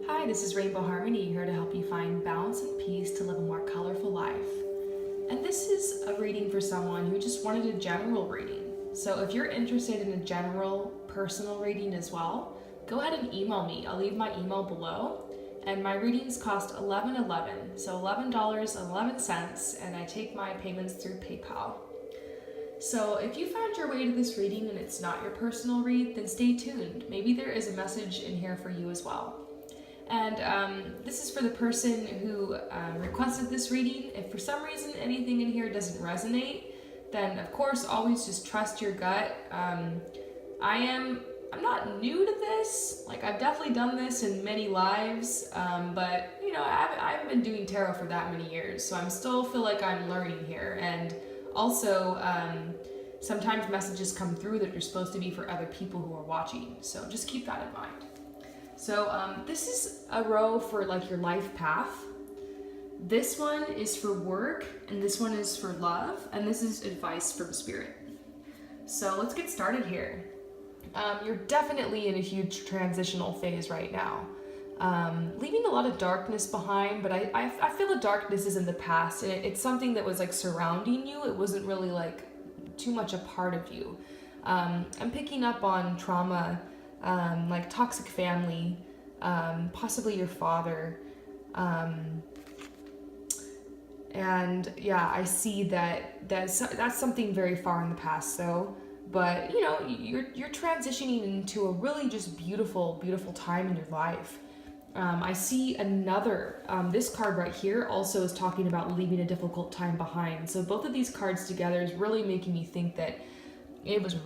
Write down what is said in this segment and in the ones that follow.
Hi, this is Rainbow Harmony, here to help you find balance and peace to live a more colorful life. And this is a reading for someone who just wanted a general reading. So if you're interested in a general personal reading as well, go ahead and email me. I'll leave my email below. And my readings cost $11.11, so $11.11, and I take my payments through PayPal. So if you found your way to this reading and it's not your personal read, then stay tuned. Maybe there is a message in here for you as well. And this is for the person who requested this reading. If for some reason anything in here doesn't resonate, then of course always just trust your gut. I'm not new to this. Like, I've definitely done this in many lives, but you know, I haven't been doing tarot for that many years, so I'm still feel like I'm learning here. And also, sometimes messages come through that are supposed to be for other people who are watching, so just keep that in mind. So this is a row for like your life path. This one is for work, and this one is for love, and this is advice from spirit. So let's get started here. You're definitely in a huge transitional phase right now. Leaving a lot of darkness behind, but I feel the darkness is in the past, and it's something that was like surrounding you. It wasn't really like too much a part of you. I'm picking up on trauma, like toxic family, possibly your father, and yeah, I see that's something very far in the past though. But you know, you're transitioning into a really just beautiful time in your life. I see another, this card right here also is talking about leaving a difficult time behind. So both of these cards together is really making me think that it was a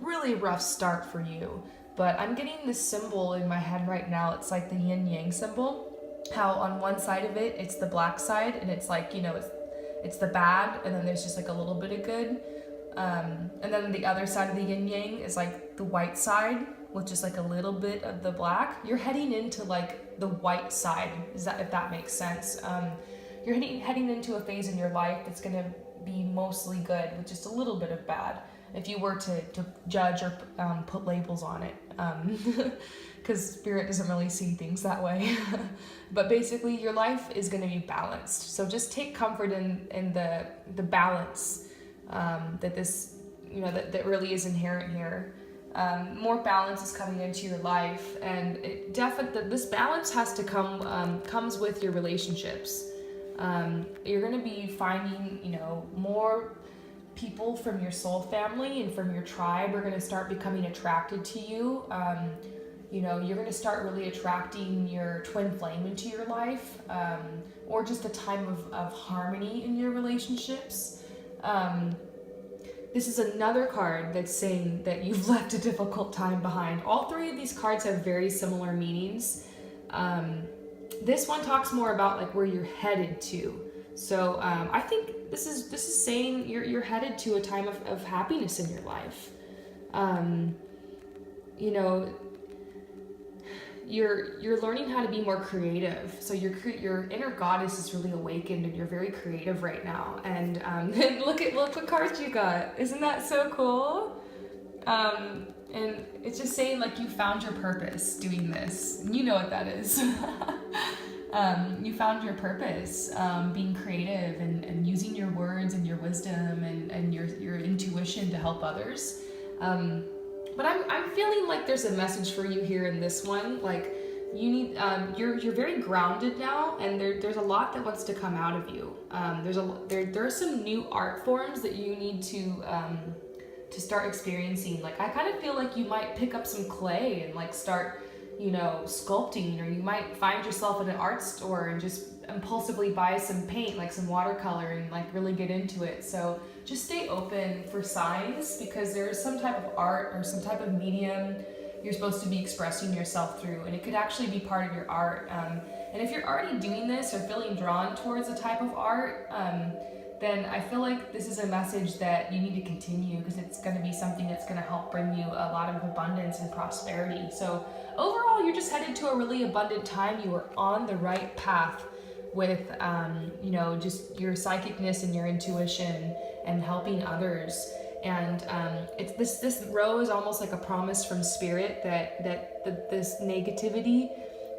really rough start for you. But I'm getting this symbol in my head right now. It's like the yin yang symbol. How on one side of it, it's the black side, and it's like, you know, it's the bad, and then there's just like a little bit of good. And then the other side of the yin yang is like the white side, with just like a little bit of the black. You're heading into like the white side, if that makes sense. You're heading into a phase in your life that's gonna be mostly good with just a little bit of bad, if you were to judge or put labels on it, because spirit doesn't really see things that way. But basically your life is going to be balanced, so just take comfort in the balance that this, you know, that really is inherent here. More balance is coming into your life, and this balance has to comes with your relationships. You're going to be finding, you know, more people from your soul family and from your tribe are going to start becoming attracted to you. You know, you're going to start really attracting your twin flame into your life, or just a time of harmony in your relationships. This is another card that's saying that you've left a difficult time behind. All three of these cards have very similar meanings. This one talks more about like where you're headed to. So I think this is saying you're headed to a time of happiness in your life. You know, you're learning how to be more creative. So your inner goddess is really awakened, and you're very creative right now. And look what cards you got. Isn't that so cool? And it's just saying like you found your purpose doing this. You know what that is. You found your purpose, being creative and using your words and your wisdom and your intuition to help others. But I'm feeling like there's a message for you here in this one. Like you need, you're very grounded now, and there's a lot that wants to come out of you. There are some new art forms that you need to start experiencing. Like I kind of feel like you might pick up some clay and like start, you know, sculpting, or you might find yourself in an art store and just impulsively buy some paint, like some watercolor, and like really get into it. So just stay open for signs, because there's some type of art or some type of medium you're supposed to be expressing yourself through, and it could actually be part of your art. And if you're already doing this or feeling drawn towards a type of art, then I feel like this is a message that you need to continue, because it's going to be something that's going to help bring you a lot of abundance and prosperity. So overall, you're just headed to a really abundant time. You are on the right path with, you know, just your psychicness and your intuition and helping others. And it's this row is almost like a promise from spirit that this negativity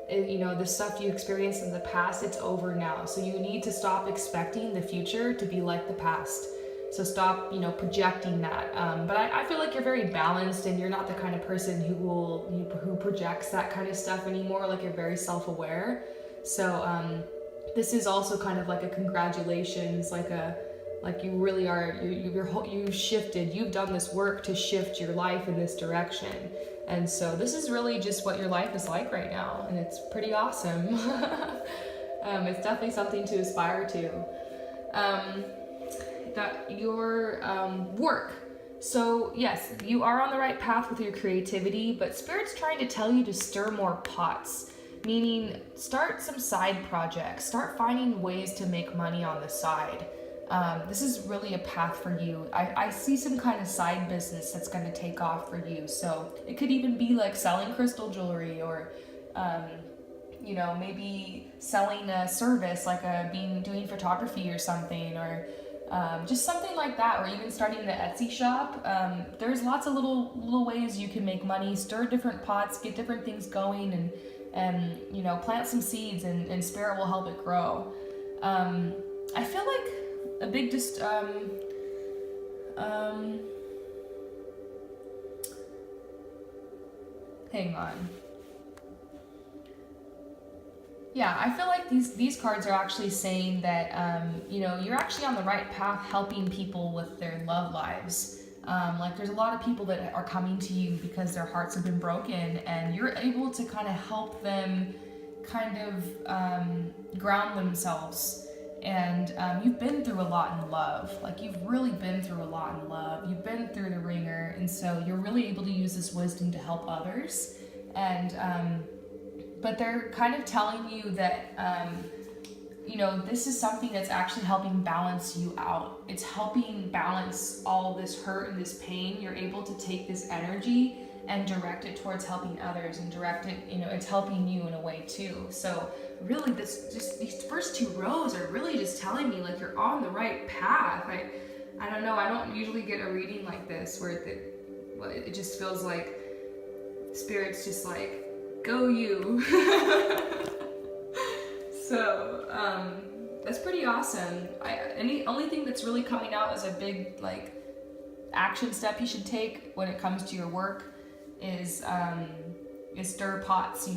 the stuff you experienced in the past, it's over now. So you need to stop expecting the future to be like the past. So stop, projecting that. But I feel like you're very balanced, and you're not the kind of person who projects that kind of stuff anymore. Like, you're very self-aware. So this is also kind of like a congratulations, like you really are, you've shifted, you've done this work to shift your life in this direction. And so this is really just what your life is like right now, and it's pretty awesome. It's definitely something to aspire to. That your work. So yes, you are on the right path with your creativity, but Spirit's trying to tell you to stir more pots, meaning start some side projects, start finding ways to make money on the side. This is really a path for you. I see some kind of side business that's going to take off for you. So it could even be like selling crystal jewelry, or maybe selling a service like doing photography or something, or just something like that, or even starting the Etsy shop. There's lots of little ways you can make money, stir different pots, get different things going, and plant some seeds, and Spirit will help it grow. I feel like a big hang on. Yeah, I feel like these cards are actually saying that you're actually on the right path, helping people with their love lives. Like, there's a lot of people that are coming to you because their hearts have been broken, and you're able to kind of help them kind of ground themselves. And you've been through a lot in love. Like, you've really been through a lot in love. You've been through the ringer, and so you're really able to use this wisdom to help others. And but they're kind of telling you that this is something that's actually helping balance you out. It's helping balance all this hurt and this pain. You're able to take this energy and direct it towards helping others, and direct it, it's helping you in a way too. So really, these first two rows are really just telling me like you're on the right path. I don't know, I don't usually get a reading like this where it just feels like Spirit's just like, go you. So that's pretty awesome. Only thing that's really coming out as a big like action step you should take when it comes to your work is stir pots,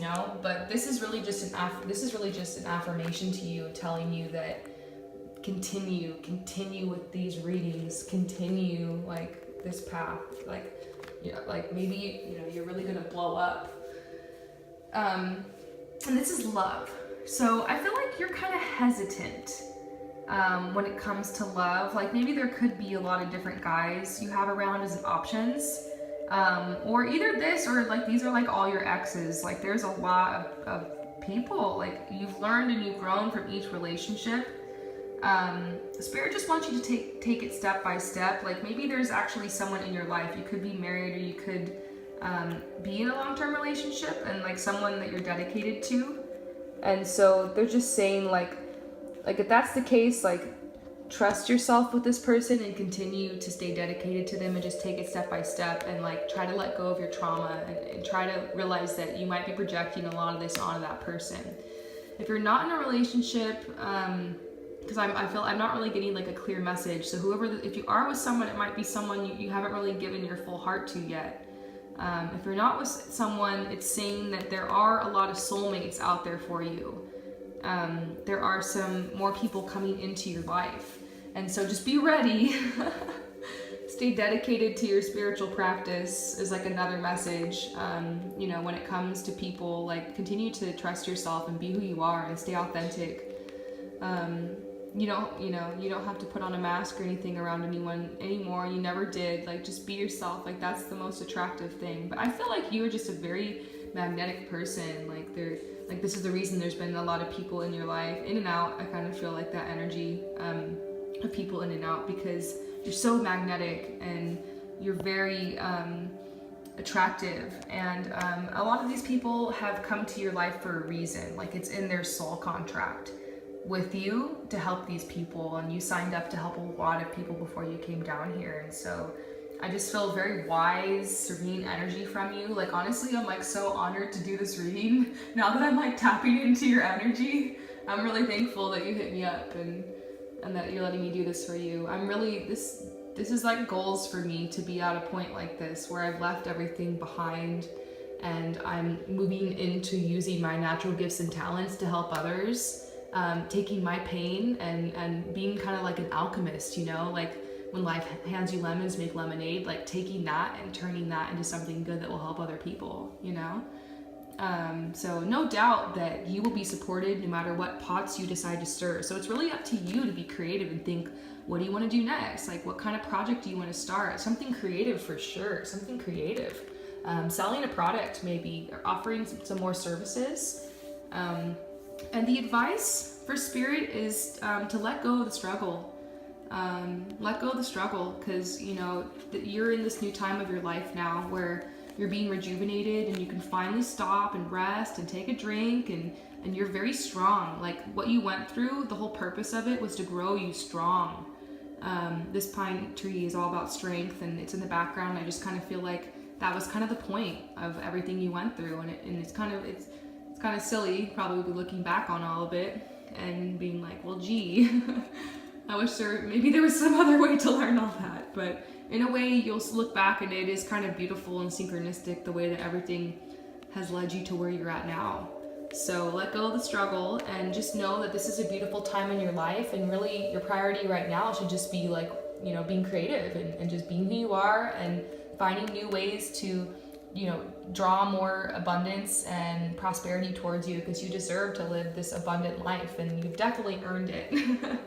but this is really just an affirmation to you, telling you that continue with these readings, continue like this path, like maybe you're really gonna blow up. And this is love. So I feel like you're kind of hesitant when it comes to love. Like, maybe there could be a lot of different guys you have around as options. Or either this, or like these are like all your exes. Like, there's a lot of people. Like, you've learned and you've grown from each relationship. Spirit just wants you to take it step by step. Like, maybe there's actually someone in your life. You could be married, or you could be in a long-term relationship, and like someone that you're dedicated to. And so they're just saying like if that's the case, like, trust yourself with this person and continue to stay dedicated to them, and just take it step by step, and like try to let go of your trauma, and try to realize that you might be projecting a lot of this onto that person. If you're not in a relationship, because I feel I'm not really getting like a clear message. So if you are with someone, it might be someone you haven't really given your full heart to yet. If you're not with someone, it's saying that there are a lot of soulmates out there for you. There are some more people coming into your life. And so just be ready. Stay dedicated to your spiritual practice is like another message. When it comes to people, like, continue to trust yourself and be who you are and stay authentic. You don't have to put on a mask or anything around anyone anymore. You never did. Like, just be yourself. Like, that's the most attractive thing. But I feel like you're just a very magnetic person. Like, this is the reason there's been a lot of people in your life, in and out. I kind of feel like that energy of people in and out, because you're so magnetic and you're very attractive. And a lot of these people have come to your life for a reason. Like, it's in their soul contract with you to help these people, and you signed up to help a lot of people before you came down here. And so I just feel very wise, serene energy from you. Like honestly, I'm like so honored to do this reading. Now that I'm like tapping into your energy, I'm really thankful that you hit me up and that you're letting me do this for you. I'm really this is like goals for me to be at a point like this where I've left everything behind and I'm moving into using my natural gifts and talents to help others, taking my pain and being kind of like an alchemist, you know, like when life hands you lemons, make lemonade, like taking that and turning that into something good that will help other people, you know? So no doubt that you will be supported no matter what pots you decide to stir. So it's really up to you to be creative and think, what do you want to do next? Like what kind of project do you want to start? Something creative for sure, something creative. Selling a product maybe, or offering some more services. And the advice for spirit is to let go of the struggle. Let go of the struggle, because you know you're in this new time of your life now where you're being rejuvenated and you can finally stop and rest and take a drink and you're very strong. Like what you went through, the whole purpose of it was to grow you strong. This pine tree is all about strength and it's in the background. I just kind of feel like that was kind of the point of everything you went through, and it's kind of silly probably looking back on all of it and being like, well gee, I wish maybe there was some other way to learn all that. But in a way, you'll look back and it is kind of beautiful and synchronistic the way that everything has led you to where you're at now. So let go of the struggle and just know that this is a beautiful time in your life, and really your priority right now should just be like, you know, being creative and just being who you are and finding new ways to, you know, draw more abundance and prosperity towards you, because you deserve to live this abundant life and you've definitely earned it.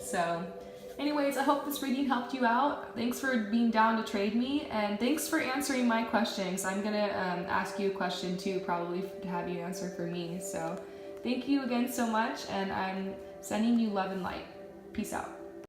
So anyways, I hope this reading helped you out. Thanks for being down to trade me, and thanks for answering my questions. I'm gonna ask you a question too, probably to have you answer for me. So thank you again so much, and I'm sending you love and light. Peace out.